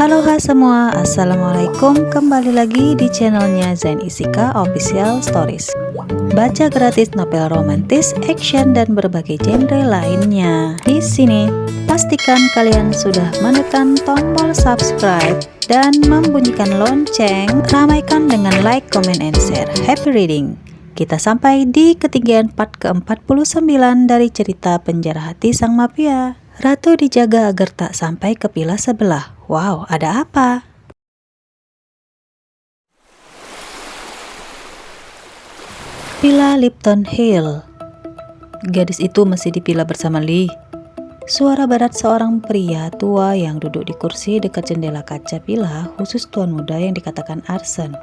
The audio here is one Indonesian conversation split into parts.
Halo semua, assalamualaikum. Kembali lagi di channelnya Zain Isika Official Stories. Baca gratis novel romantis, action dan berbagai genre lainnya. Di sini pastikan kalian sudah menekan tombol subscribe dan membunyikan lonceng. Ramaikan dengan like, comment, and share. Happy reading. Kita sampai di ketinggian part ke-49 dari cerita Penjara Hati Sang Mafia. Ratu dijaga agar tak sampai ke villa sebelah. Wow, ada apa? Villa Lipton Hill. Gadis itu masih di villa bersama Lee. Suara berat seorang pria tua yang duduk di kursi dekat jendela kaca villa khusus tuan muda yang dikatakan Arsen.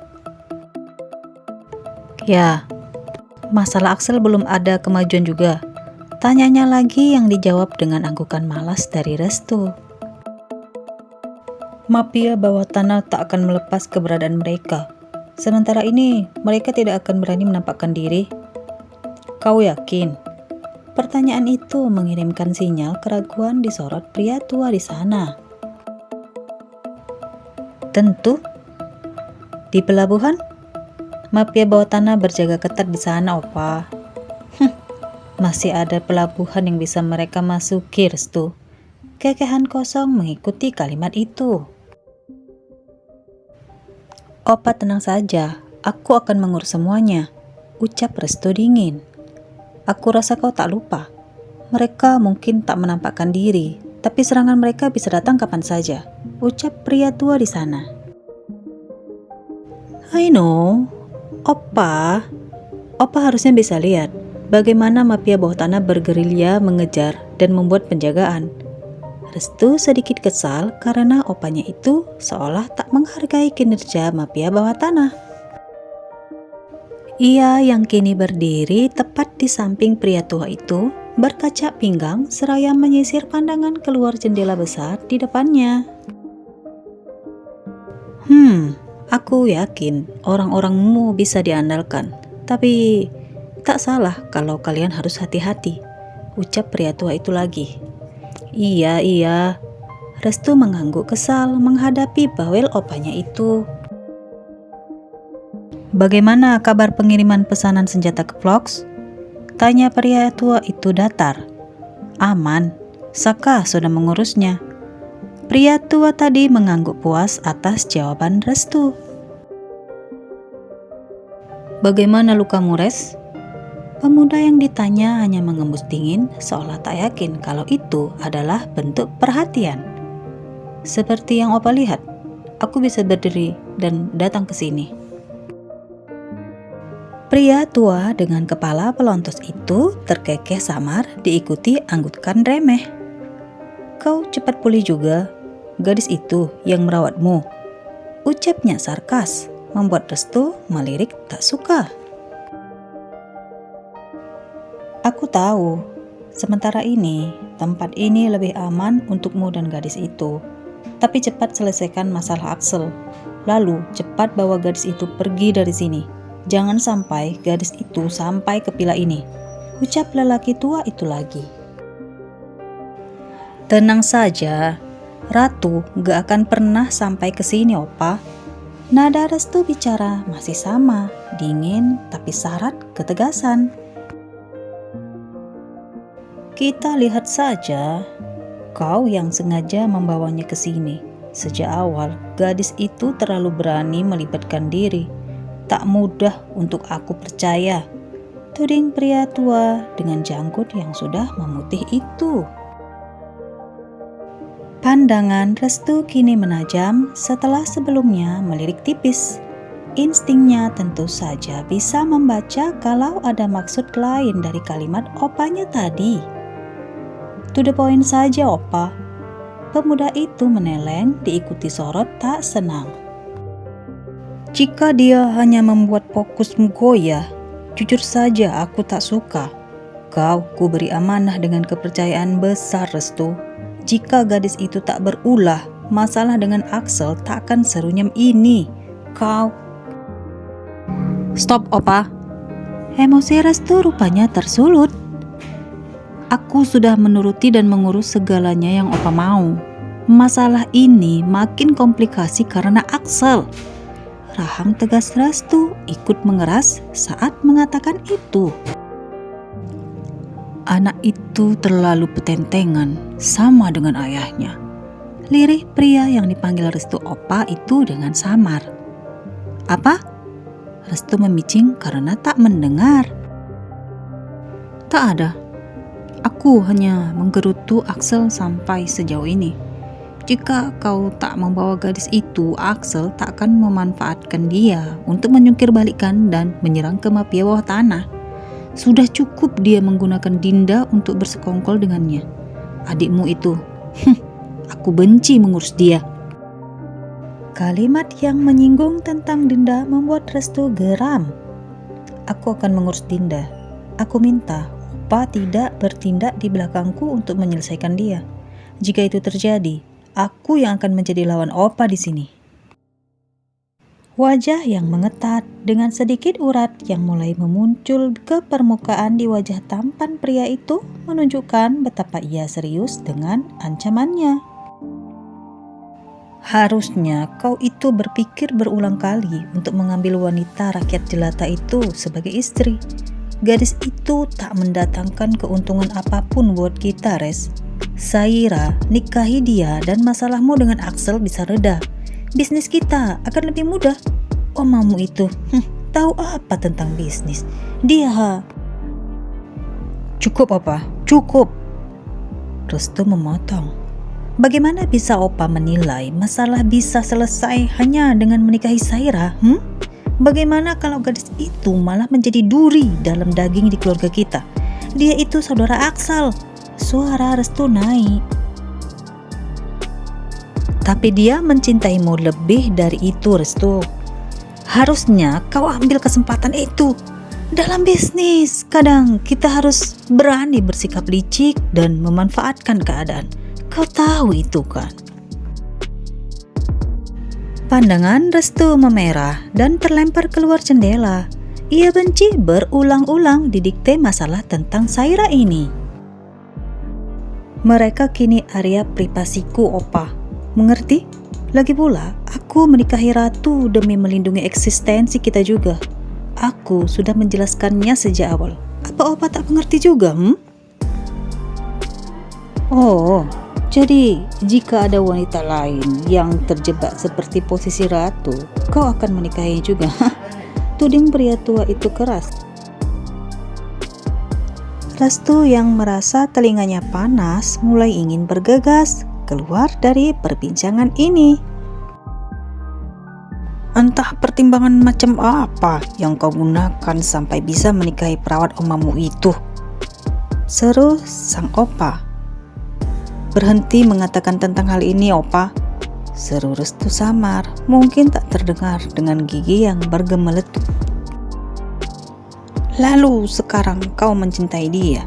Ya, masalah Axel belum ada kemajuan juga. Tanyanya lagi yang dijawab dengan anggukan malas dari Restu. Mafia bawah tanah tak akan melepas keberadaan mereka. Sementara ini, mereka tidak akan berani menampakkan diri. Kau yakin? Pertanyaan itu mengirimkan sinyal keraguan di sorot pria tua di sana. Tentu. Di pelabuhan, mafia bawah tanah berjaga ketat di sana, Opa. Masih ada pelabuhan yang bisa mereka masuki, Restu. Kekehan kosong mengikuti kalimat itu. Opa tenang saja, aku akan mengurus semuanya, ucap Restu dingin. Aku rasa kau tak lupa. Mereka mungkin tak menampakkan diri, tapi serangan mereka bisa datang kapan saja, ucap pria tua di sana. I know, Opa harusnya bisa lihat bagaimana mafia bawah tanah bergerilya mengejar dan membuat penjagaan. Restu sedikit kesal karena opanya itu seolah tak menghargai kinerja mafia bawah tanah. Ia yang kini berdiri tepat di samping pria tua itu berkaca pinggang seraya menyisir pandangan keluar jendela besar di depannya. Aku yakin orang-orangmu bisa diandalkan, tapi tak salah kalau kalian harus hati-hati, ucap pria tua itu lagi. Iya. Restu mengangguk kesal menghadapi bawel opanya itu. Bagaimana kabar pengiriman pesanan senjata ke Vlogs? Tanya pria tua itu datar. Aman, Saka sudah mengurusnya. Pria tua tadi mengangguk puas atas jawaban Restu. Bagaimana lukamu, Res? Pemuda yang ditanya hanya mengembus dingin seolah tak yakin kalau itu adalah bentuk perhatian. Seperti yang Opa lihat, aku bisa berdiri dan datang ke sini. Pria tua dengan kepala pelontos itu terkekeh samar diikuti anggukan remeh. Kau cepat pulih juga, gadis itu yang merawatmu, ucapnya sarkas, membuat Restu melirik tak suka. Aku tahu, sementara ini tempat ini lebih aman untukmu dan gadis itu. Tapi cepat selesaikan masalah Axel. Lalu cepat bawa gadis itu pergi dari sini. Jangan sampai gadis itu sampai ke villa ini, ucap lelaki tua itu lagi. Tenang saja, Ratu gak akan pernah sampai ke sini, Opa. Nada Restu bicara masih sama, dingin tapi syarat ketegasan. Kita lihat saja, kau yang sengaja membawanya ke sini. Sejak awal, gadis itu terlalu berani melibatkan diri. Tak mudah untuk aku percaya, tuding pria tua dengan janggut yang sudah memutih itu. Pandangan Restu kini menajam setelah sebelumnya melirik tipis. Instingnya tentu saja bisa membaca kalau ada maksud lain dari kalimat opanya tadi. To the point saja, Opa. Pemuda itu meneleng diikuti sorot tak senang. Jika dia hanya membuat fokusmu goyah, jujur saja aku tak suka. Kau kuberi amanah dengan kepercayaan besar, Restu. Jika gadis itu tak berulah, masalah dengan Axel tak akan serunyam ini. Kau... Stop, Opa. Emosi Restu rupanya tersulut. Aku sudah menuruti dan mengurus segalanya yang Opa mau. Masalah ini makin komplikasi karena Axel. Rahang tegas Restu ikut mengeras saat mengatakan itu. Anak itu terlalu petentengan, sama dengan ayahnya. Lirih pria yang dipanggil Restu Opa itu dengan samar. Apa? Restu memicing karena tak mendengar. Tak ada. Aku hanya menggerutu Axel sampai sejauh ini. Jika kau tak membawa gadis itu, Axel tak akan memanfaatkan dia untuk menyungkir balikan dan menyerang ke mafia bawah tanah. Sudah cukup dia menggunakan Dinda untuk bersekongkol dengannya. Adikmu itu, aku benci mengurus dia. Kalimat yang menyinggung tentang Dinda membuat Restu geram. Aku akan mengurus Dinda. Aku minta Opa tidak bertindak di belakangku untuk menyelesaikan dia. Jika itu terjadi, aku yang akan menjadi lawan Opa di sini. Wajah yang mengetat dengan sedikit urat yang mulai memuncul ke permukaan di wajah tampan pria itu menunjukkan betapa ia serius dengan ancamannya. Harusnya kau itu berpikir berulang kali untuk mengambil wanita rakyat jelata itu sebagai istri. Gadis itu tak mendatangkan keuntungan apapun buat kita, Res. Saira, nikahi dia dan masalahmu dengan Axel bisa reda. Bisnis kita akan lebih mudah. Omamu itu, tahu apa tentang bisnis? Dia, Cukup Opa, cukup. Restu memotong. Bagaimana bisa Opa menilai masalah bisa selesai hanya dengan menikahi Saira? Bagaimana kalau gadis itu malah menjadi duri dalam daging di keluarga kita? Dia itu saudara Axel. Suara Restu naik. Tapi dia mencintaimu lebih dari itu, Restu. Harusnya kau ambil kesempatan itu. Dalam bisnis, kadang kita harus berani bersikap licik dan memanfaatkan keadaan. Kau tahu itu kan? Pandangan Restu memerah dan terlempar keluar jendela. Ia benci berulang-ulang didikte masalah tentang Saira ini. Mereka kini area privasiku, Opa. Mengerti? Lagi pula, aku menikahi Ratu demi melindungi eksistensi kita juga. Aku sudah menjelaskannya sejak awal. Apa Opa tak mengerti juga? Oh, jadi jika ada wanita lain yang terjebak seperti posisi Ratu, kau akan menikahi juga? Tuding pria tua itu keras. Restu yang merasa telinganya panas mulai ingin bergegas keluar dari perbincangan ini. Entah pertimbangan macam apa yang kau gunakan sampai bisa menikahi perawat omamu itu, seru sang Opa. Berhenti mengatakan tentang hal ini, Opa, seru Restu samar, mungkin tak terdengar dengan gigi yang bergemeletup. Lalu sekarang kau mencintai dia,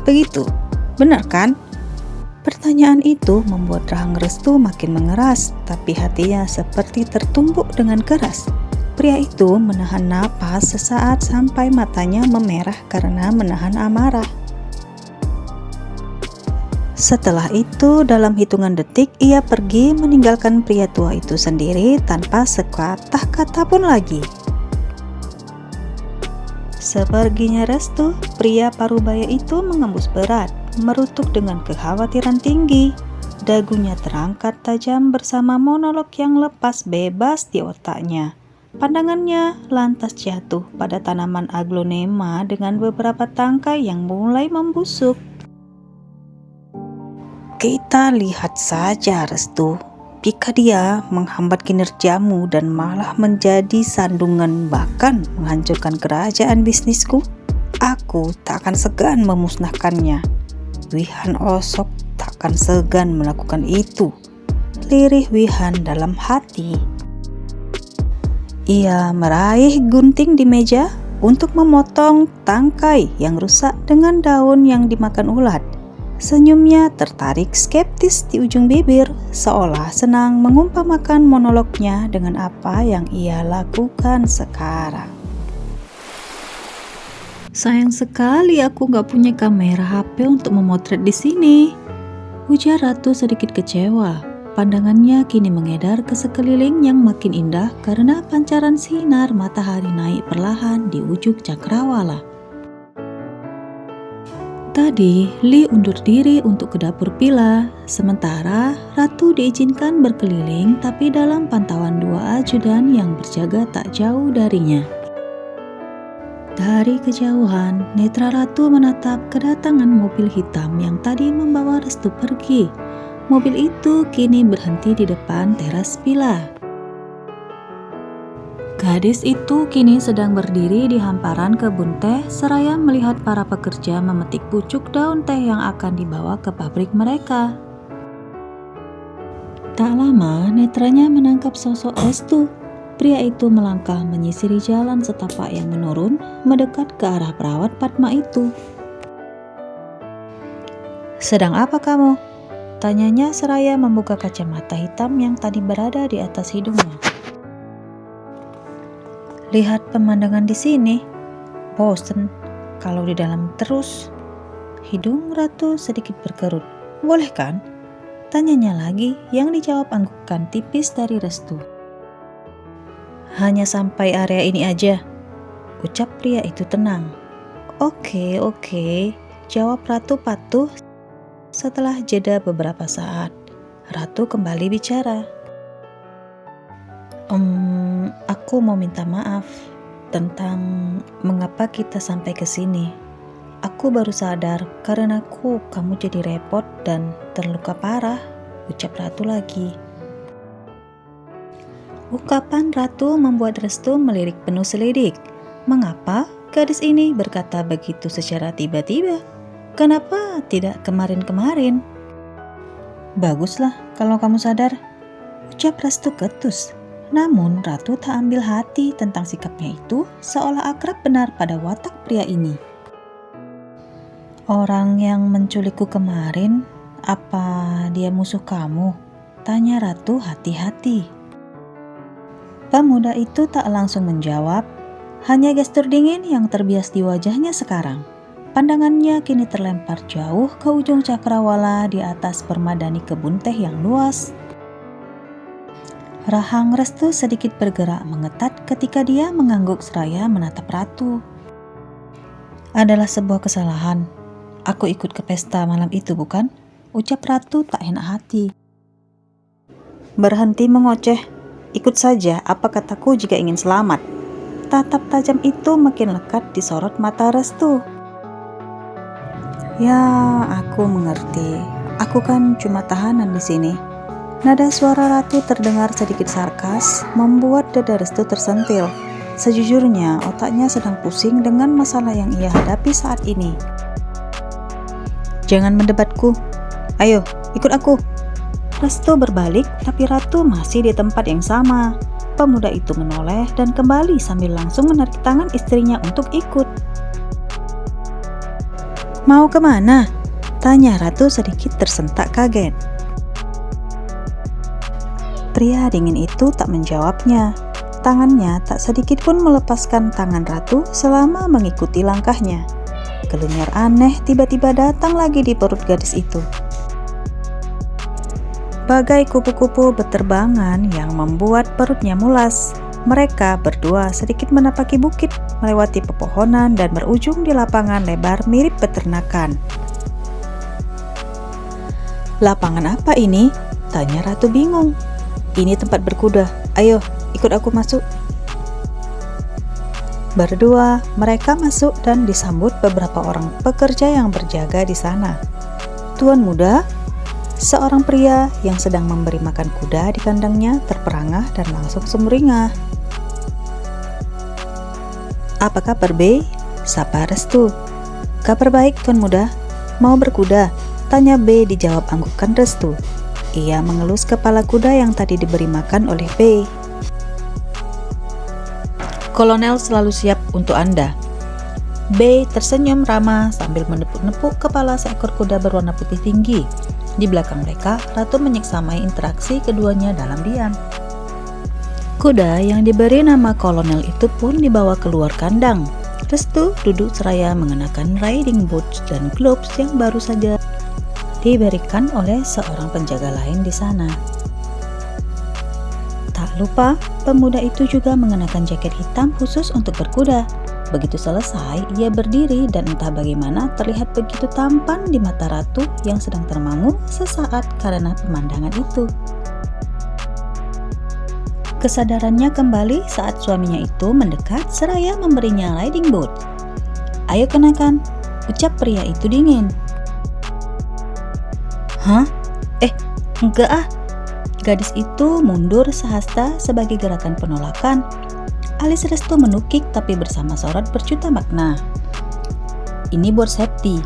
begitu? Benar kan? Pertanyaan itu membuat rahang Restu makin mengeras, tapi hatinya seperti tertumbuk dengan keras. Pria itu menahan napas sesaat sampai matanya memerah karena menahan amarah. Setelah itu, dalam hitungan detik, ia pergi meninggalkan pria tua itu sendiri tanpa sekatah kata pun lagi. Seperginya Restu, pria parubaya itu mengembus berat, merutuk dengan kekhawatiran tinggi. Dagunya terangkat tajam bersama monolog yang lepas bebas di otaknya. Pandangannya lantas jatuh pada tanaman aglonema dengan beberapa tangkai yang mulai membusuk. Kita lihat saja, Restu, jika dia menghambat kinerjamu dan malah menjadi sandungan bahkan menghancurkan kerajaan bisnisku, aku tak akan segan memusnahkannya. Wihan Osok tak akan segan melakukan itu, lirih Wihan dalam hati. Ia meraih gunting di meja untuk memotong tangkai yang rusak dengan daun yang dimakan ulat. Senyumnya tertarik skeptis di ujung bibir, seolah senang mengumpamakan monolognya dengan apa yang ia lakukan sekarang. Sayang sekali aku gak punya kamera HP untuk memotret di sini, ujar Ratu sedikit kecewa. Pandangannya kini mengedar ke sekeliling yang makin indah karena pancaran sinar matahari naik perlahan di ujung cakrawala. Tadi, Li undur diri untuk ke dapur Pila, sementara Ratu diizinkan berkeliling tapi dalam pantauan dua ajudan yang berjaga tak jauh darinya. Dari kejauhan, netra Ratu menatap kedatangan mobil hitam yang tadi membawa Restu pergi. Mobil itu kini berhenti di depan teras Pila. Gadis itu kini sedang berdiri di hamparan kebun teh seraya melihat para pekerja memetik pucuk daun teh yang akan dibawa ke pabrik mereka. Tak lama, netranya menangkap sosok Restu. Pria itu melangkah menyisiri jalan setapak yang menurun, mendekat ke arah perawat Padma itu. "Sedang apa kamu?" tanyanya seraya membuka kacamata hitam yang tadi berada di atas hidungnya. "Lihat pemandangan di sini. Bosen kalau di dalam terus." Hidung Ratu sedikit berkerut. "Boleh kan?" tanyanya lagi yang dijawab anggukan tipis dari Restu. "Hanya sampai area ini aja," ucap pria itu tenang. Oke, jawab Ratu patuh. Setelah jeda beberapa saat, Ratu kembali bicara. Aku mau minta maaf tentang mengapa kita sampai ke sini. Aku baru sadar karena kamu jadi repot dan terluka parah," ucap Ratu lagi. Ungkapan Ratu membuat Restu melirik penuh selidik. Mengapa gadis ini berkata begitu secara tiba-tiba? Kenapa tidak kemarin-kemarin? "Baguslah kalau kamu sadar," ucap Restu ketus. Namun Ratu tak ambil hati tentang sikapnya itu, seolah akrab benar pada watak pria ini. "Orang yang menculikku kemarin, apa dia musuh kamu?" tanya Ratu hati-hati. Pemuda itu tak langsung menjawab, hanya gestur dingin yang terbias di wajahnya sekarang. Pandangannya kini terlempar jauh ke ujung cakrawala di atas permadani kebun teh yang luas. Rahang Restu sedikit bergerak mengetat ketika dia mengangguk seraya menatap Ratu. "Adalah sebuah kesalahan. Aku ikut ke pesta malam itu, bukan?" ucap Ratu tak enak hati. "Berhenti mengoceh. Ikut saja apa kataku jika ingin selamat." Tatap tajam itu makin lekat di sorot mata Restu. "Ya, aku mengerti. Aku kan cuma tahanan di sini." Nada suara Ratu terdengar sedikit sarkas, membuat dada Restu tersentil. Sejujurnya, otaknya sedang pusing dengan masalah yang ia hadapi saat ini. "Jangan mendebatku. Ayo, ikut aku." Restu berbalik, tapi Ratu masih di tempat yang sama. Pemuda itu menoleh dan kembali sambil langsung menarik tangan istrinya untuk ikut. "Mau kemana?" tanya Ratu sedikit tersentak kaget. Pria dingin itu tak menjawabnya. Tangannya tak sedikit pun melepaskan tangan Ratu selama mengikuti langkahnya. Kelunyar aneh tiba-tiba datang lagi di perut gadis itu. Bagai kupu-kupu berterbangan yang membuat perutnya mulas. Mereka berdua sedikit menapaki bukit, melewati pepohonan dan berujung di lapangan lebar mirip peternakan. "Lapangan apa ini?" tanya Ratu bingung. "Ini tempat berkuda. Ayo, ikut aku masuk." Berdua, mereka masuk dan disambut beberapa orang pekerja yang berjaga di sana. "Tuan muda," seorang pria yang sedang memberi makan kuda di kandangnya terperangah dan langsung sumringah. "Apa kabar, B?" sapa Restu. "Kabar baik, Tuan muda. Mau berkuda?" tanya B dijawab anggukan Restu. Ia mengelus kepala kuda yang tadi diberi makan oleh B. "Kolonel selalu siap untuk Anda." B tersenyum ramah sambil menepuk-nepuk kepala seekor kuda berwarna putih tinggi. Di belakang mereka, Ratu menyeksamai interaksi keduanya dalam diam. Kuda yang diberi nama Kolonel itu pun dibawa keluar kandang. Restu duduk seraya mengenakan riding boots dan gloves yang baru saja diberikan oleh seorang penjaga lain di sana. Tak lupa, pemuda itu juga mengenakan jaket hitam khusus untuk berkuda. Begitu selesai, ia berdiri dan entah bagaimana terlihat begitu tampan di mata ratu yang sedang termangu sesaat karena pemandangan itu. Kesadarannya kembali saat suaminya itu mendekat seraya memberinya riding boot. "Ayo kenakan," ucap pria itu dingin. "Hah? Enggak ah." Gadis itu mundur sehasta sebagai gerakan penolakan. Alis Restu menukik tapi bersama sorot berjuta makna. "Ini buat safety,"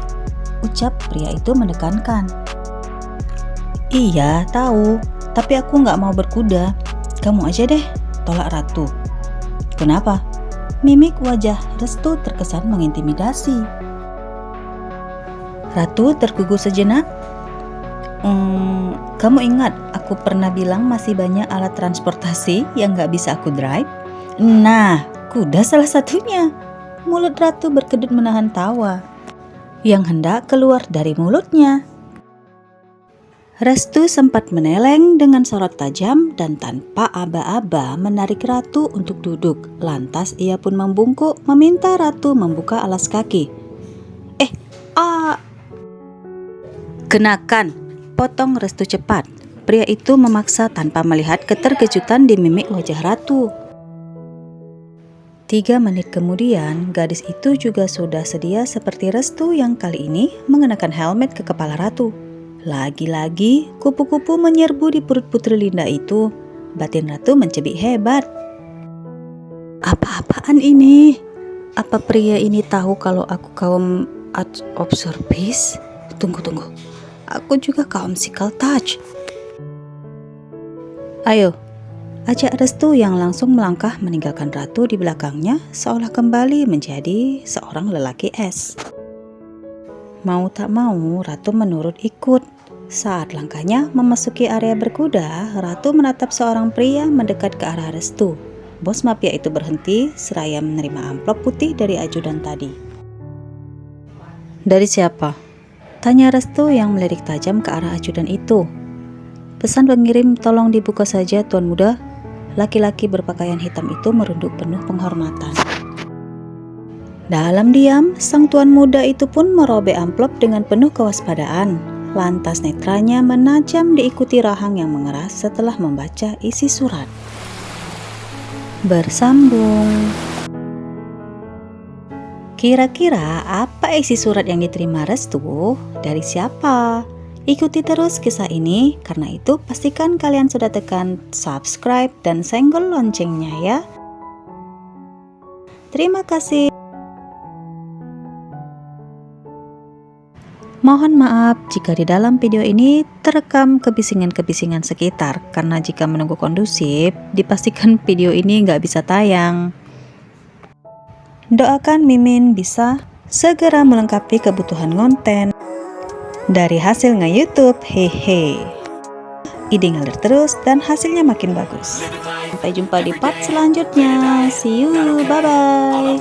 ucap pria itu menekankan. "Iya, tahu, tapi aku nggak mau berkuda. Kamu aja deh," tolak ratu. "Kenapa?" Mimik wajah Restu terkesan mengintimidasi. Ratu tergugu sejenak. Kamu ingat aku pernah bilang masih banyak alat transportasi yang nggak bisa aku drive? Nah, kuda salah satunya." Mulut ratu berkedut menahan tawa yang hendak keluar dari mulutnya. Restu sempat meneleng dengan sorot tajam dan tanpa aba-aba menarik ratu untuk duduk. Lantas ia pun membungkuk meminta ratu membuka alas kaki. "Kenakan," potong Restu cepat. Pria itu memaksa tanpa melihat keterkejutan di mimik wajah ratu. 3 menit kemudian, gadis itu juga sudah sedia seperti Restu yang kali ini mengenakan helmet ke kepala ratu. Lagi-lagi, kupu-kupu menyerbu di perut Putri Linda itu. Batin ratu mencebik hebat. "Apa-apaan ini? Apa pria ini tahu kalau aku kaum Art of Service? Tunggu. Aku juga kaum Physical Touch." "Ayo," ajak Restu yang langsung melangkah meninggalkan ratu di belakangnya seolah kembali menjadi seorang lelaki es. Mau tak mau, ratu menurut ikut. Saat langkahnya memasuki area berkuda, ratu menatap seorang pria mendekat ke arah Restu. Bos mafia itu berhenti seraya menerima amplop putih dari ajudan tadi. "Dari siapa?" tanya Restu yang melirik tajam ke arah ajudan itu. "Pesan pengirim tolong dibuka saja, Tuan Muda." Laki-laki berpakaian hitam itu merunduk penuh penghormatan. Dalam diam, sang tuan muda itu pun merobek amplop dengan penuh kewaspadaan. Lantas netranya menajam diikuti rahang yang mengeras setelah membaca isi surat. Bersambung. Kira-kira apa isi surat yang diterima Restu? Dari siapa? Ikuti terus kisah ini, karena itu pastikan kalian sudah tekan subscribe dan senggol loncengnya ya. Terima kasih. Mohon maaf jika di dalam video ini terekam kebisingan-kebisingan sekitar, karena jika menunggu kondusif, dipastikan video ini nggak bisa tayang. Doakan Mimin bisa segera melengkapi kebutuhan konten dari hasil nge-YouTube, hehe. Ide ngalir terus dan hasilnya makin bagus. Sampai jumpa di part selanjutnya. See you, bye-bye.